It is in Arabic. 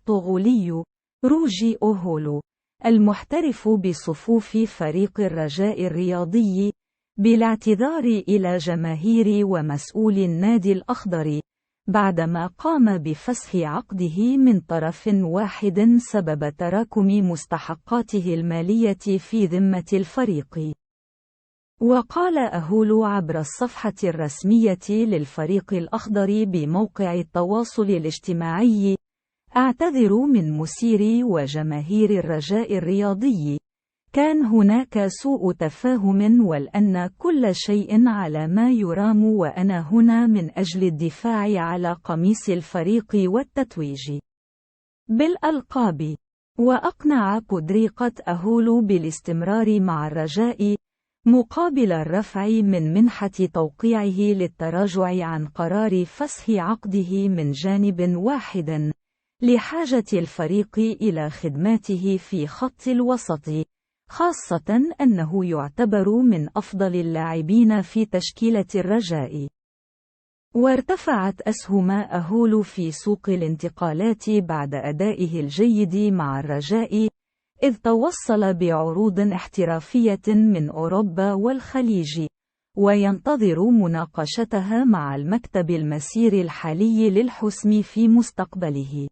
البرتغالي روجي أوهولو المحترف بصفوف فريق الرجاء الرياضي، بالاعتذار إلى جماهير ومسؤولي النادي الأخضر بعدما قام بفسخ عقده من طرف واحد سبب تراكم مستحقاته المالية في ذمة الفريق. وقال أهولو عبر الصفحة الرسمية للفريق الأخضر بموقع التواصل الاجتماعي: أعتذر من مسيري وجماهير الرجاء الرياضي، كان هناك سوء تفاهم والآن كل شيء على ما يرام، وأنا هنا من أجل الدفاع على قميص الفريق والتتويج بالألقاب. وأقنع بودريقة أهولو بالاستمرار مع الرجاء مقابل الرفع من منحة توقيعه للتراجع عن قرار فسخ عقده من جانب واحد لحاجة الفريق إلى خدماته في خط الوسط، خاصة أنه يعتبر من أفضل اللاعبين في تشكيلة الرجاء. وارتفعت أسهم أهولو في سوق الانتقالات بعد أدائه الجيد مع الرجاء، إذ توصل بعروض احترافية من أوروبا والخليج، وينتظر مناقشتها مع المكتب المسير الحالي للحسم في مستقبله.